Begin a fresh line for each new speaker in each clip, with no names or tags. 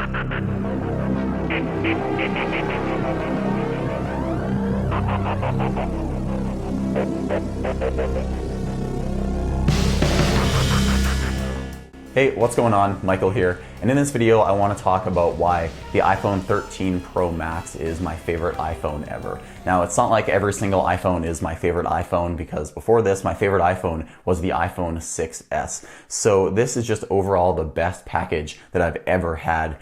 Hey, what's going on? Michael here, and in this video I want to talk about why the iPhone 13 Pro Max is my favorite iPhone ever. Now, it's not like every single iPhone is my favorite iPhone, because before this my favorite iPhone was the iPhone 6S. So this is just overall the best package that I've ever had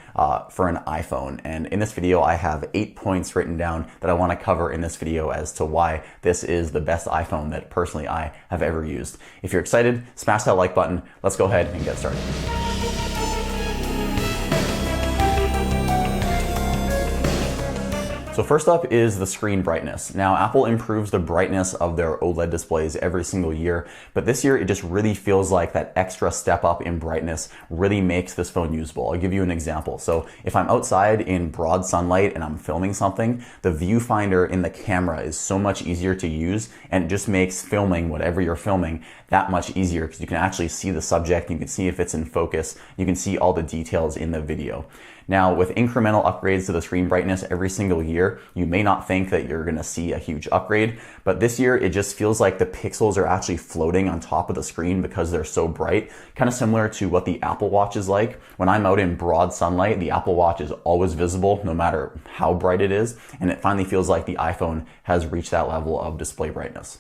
for an iPhone, and in this video I have 8 points written down that I want to cover in this video as to why this is the best iPhone that personally I have ever used. If you're excited, smash that like button. Let's go ahead and get started. So first up is the screen brightness. Now, Apple improves the brightness of their OLED displays every single year, but this year it just really feels like that extra step up in brightness really makes this phone usable. I'll give you an example. So if I'm outside in broad sunlight and I'm filming something, the viewfinder in the camera is so much easier to use, and it just makes filming whatever you're filming that much easier, because you can actually see the subject, you can see if it's in focus, you can see all the details in the video. Now, with incremental upgrades to the screen brightness every single year, you may not think that you're going to see a huge upgrade, but this year it just feels like the pixels are actually floating on top of the screen because they're so bright, kind of similar to what the Apple Watch is like. When I'm out in broad sunlight, the Apple Watch is always visible no matter how bright it is, and it finally feels like the iPhone has reached that level of display brightness.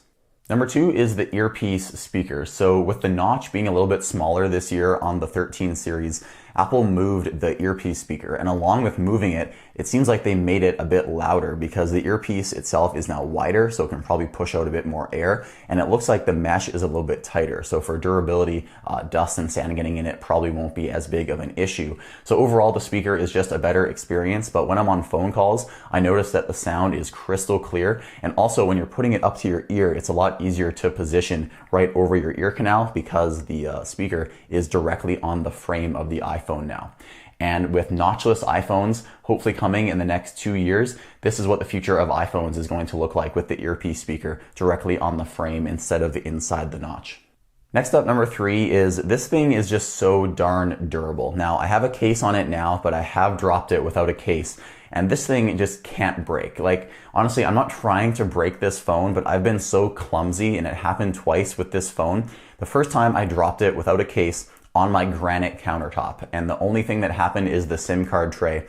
Number two is the earpiece speaker. So with the notch being a little bit smaller this year on the 13 series, Apple moved the earpiece speaker, and along with moving it, it seems like they made it a bit louder because the earpiece itself is now wider, so it can probably push out a bit more air, and it looks like the mesh is a little bit tighter. So for durability, dust and sand getting in it probably won't be as big of an issue. So overall, the speaker is just a better experience, but when I'm on phone calls, I notice that the sound is crystal clear, and also when you're putting it up to your ear, it's a lot easier to position right over your ear canal because the speaker is directly on the frame of the iPhone now. And with notchless iPhones hopefully coming in the next 2 years, this is what the future of iPhones is going to look like, with the earpiece speaker directly on the frame instead of inside the notch. Next up, number three, is this thing is just so darn durable. Now, I have a case on it now, but I have dropped it without a case, and this thing just can't break. Like, honestly, I'm not trying to break this phone, but I've been so clumsy, and it happened twice with this phone. The first time I dropped it without a case on my granite countertop, and the only thing that happened is the SIM card tray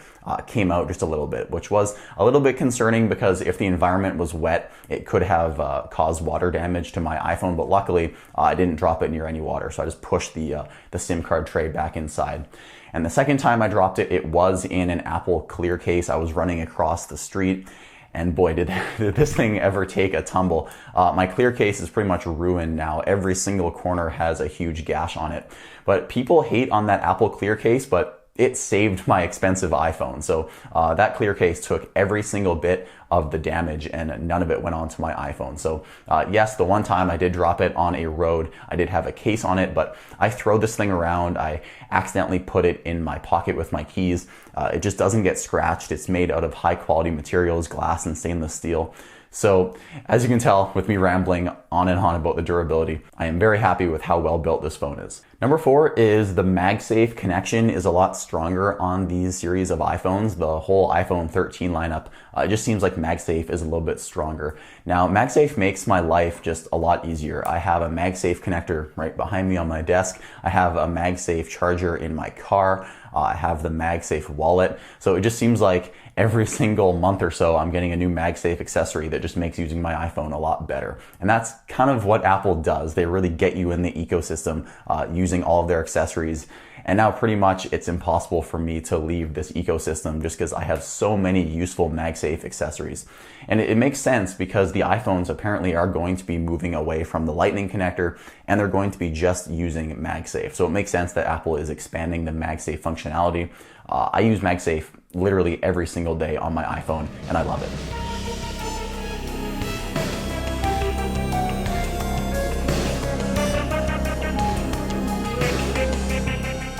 came out just a little bit, which was a little bit concerning because if the environment was wet, it could have caused water damage to my iPhone, but luckily I didn't drop it near any water, so I just pushed the SIM card tray back inside. And the second time I dropped it, it was in an Apple Clear case. I was running across the street, and boy, did this thing ever take a tumble. My Clear case is pretty much ruined now. Every single corner has a huge gash on it. But people hate on that Apple Clear case, but it saved my expensive iPhone. So that Clear case took every single bit of the damage, and none of it went onto my iPhone. So yes, the one time I did drop it on a road, I did have a case on it, but I throw this thing around. I accidentally put it in my pocket with my keys. It just doesn't get scratched. It's made out of high quality materials, glass and stainless steel. So as you can tell with me rambling on and on about the durability, I am very happy with how well built this phone is. Number four is the MagSafe connection is a lot stronger on these series of iPhones. The whole iPhone 13 lineup, it just seems like MagSafe is a little bit stronger. Now, MagSafe makes my life just a lot easier. I have a MagSafe connector right behind me on my desk. I have a MagSafe charger in my car. I have the MagSafe wallet. So it just seems like every single month or so, I'm getting a new MagSafe accessory that just makes using my iPhone a lot better. And that's kind of what Apple does. They really get you in the ecosystem using all of their accessories. And now pretty much it's impossible for me to leave this ecosystem just because I have so many useful MagSafe accessories. And it makes sense because the iPhones apparently are going to be moving away from the Lightning connector, and they're going to be just using MagSafe. So it makes sense that Apple is expanding the MagSafe functionality. I use MagSafe literally every single day on my iPhone, and I love it.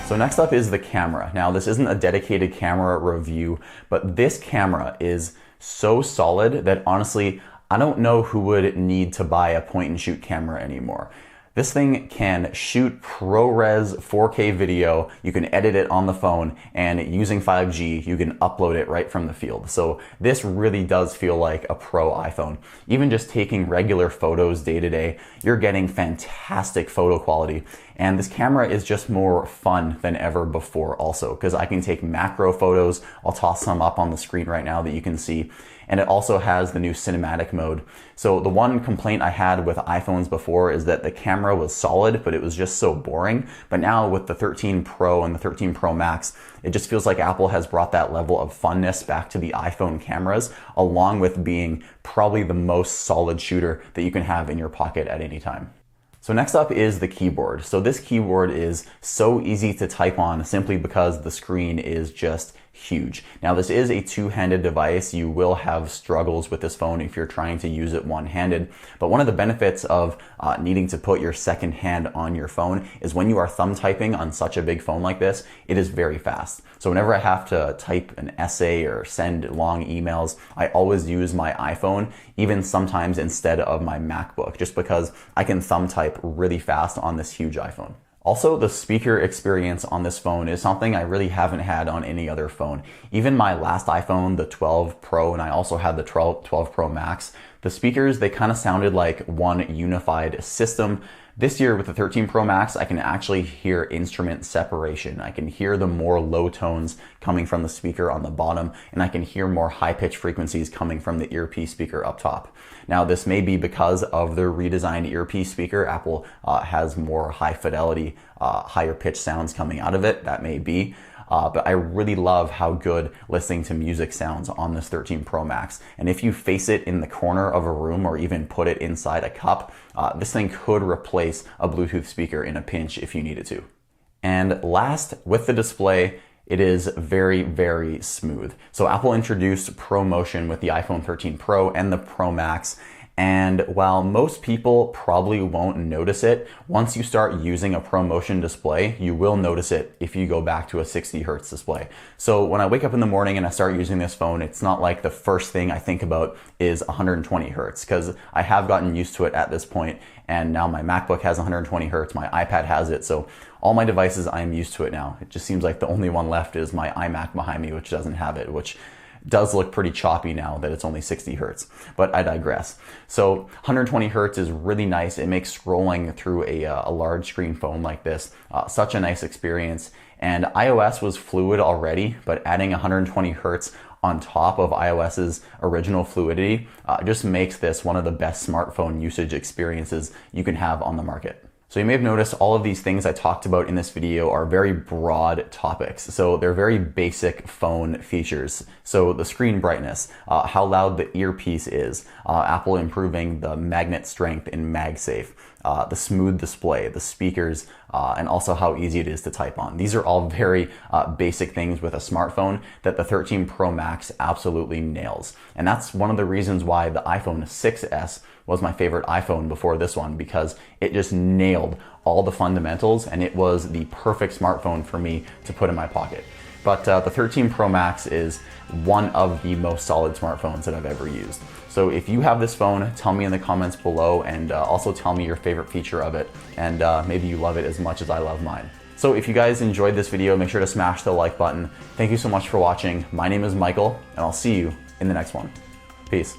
So next up is the camera. Now, this isn't a dedicated camera review, but this camera is so solid that honestly, I don't know who would need to buy a point and shoot camera anymore. This thing can shoot ProRes 4K video, you can edit it on the phone, and using 5G, you can upload it right from the field. So this really does feel like a pro iPhone. Even just taking regular photos day to day, you're getting fantastic photo quality. And this camera is just more fun than ever before also, because I can take macro photos. I'll toss some up on the screen right now that you can see. And it also has the new cinematic mode. So the one complaint I had with iPhones before is that the camera was solid, but it was just so boring. But now with the 13 Pro and the 13 Pro Max, it just feels like Apple has brought that level of funness back to the iPhone cameras, along with being probably the most solid shooter that you can have in your pocket at any time. So next up is the keyboard. So this keyboard is so easy to type on simply because the screen is just huge. Now this is a two-handed device. You will have struggles with this phone if you're trying to use it one-handed. But one of the benefits of needing to put your second hand on your phone is when you are thumb typing on such a big phone like this, it is very fast. So whenever I have to type an essay or send long emails, I always use my iPhone, even sometimes instead of my MacBook, just because I can thumb type really fast on this huge iPhone. Also, the speaker experience on this phone is something I really haven't had on any other phone. Even my last iPhone, the 12 Pro, and I also had the 12 Pro Max, the speakers, they kind of sounded like one unified system. This year with the 13 Pro Max, I can actually hear instrument separation. I can hear the more low tones coming from the speaker on the bottom, and I can hear more high-pitched frequencies coming from the earpiece speaker up top. Now, this may be because of the redesigned earpiece speaker. Apple has more high-fidelity, higher-pitched sounds coming out of it. That may be. But I really love how good listening to music sounds on this 13 Pro Max. And if you face it in the corner of a room or even put it inside a cup, this thing could replace a Bluetooth speaker in a pinch if you needed to. And last, with the display, it is very, very smooth. So Apple introduced ProMotion with the iPhone 13 Pro and the Pro Max. And while most people probably won't notice it, once you start using a ProMotion display, you will notice it if you go back to a 60 hertz display. So when I wake up in the morning and I start using this phone, it's not like the first thing I think about is 120 hertz, because I have gotten used to it at this point, and now my MacBook has 120 hertz, my iPad has it, so all my devices, I'm used to it now. It just seems like the only one left is my iMac behind me, which doesn't have it, which does look pretty choppy now that it's only 60 hertz, but I digress. So 120 hertz is really nice. It makes scrolling through a large screen phone like this such a nice experience. And iOS was fluid already, but adding 120 hertz on top of iOS's original fluidity just makes this one of the best smartphone usage experiences you can have on the market. So you may have noticed all of these things I talked about in this video are very broad topics. So they're very basic phone features. So the screen brightness, how loud the earpiece is, Apple improving the magnet strength in MagSafe, the smooth display, the speakers, and also how easy it is to type on. These are all very basic things with a smartphone that the 13 Pro Max absolutely nails. And that's one of the reasons why the iPhone 6S was my favorite iPhone before this one, because it just nailed all the fundamentals and it was the perfect smartphone for me to put in my pocket. But the 13 Pro Max is one of the most solid smartphones that I've ever used. So if you have this phone, tell me in the comments below, and also tell me your favorite feature of it, and maybe you love it as much as I love mine. So if you guys enjoyed this video, make sure to smash the like button. Thank you so much for watching. My name is Michael, and I'll see you in the next one. Peace.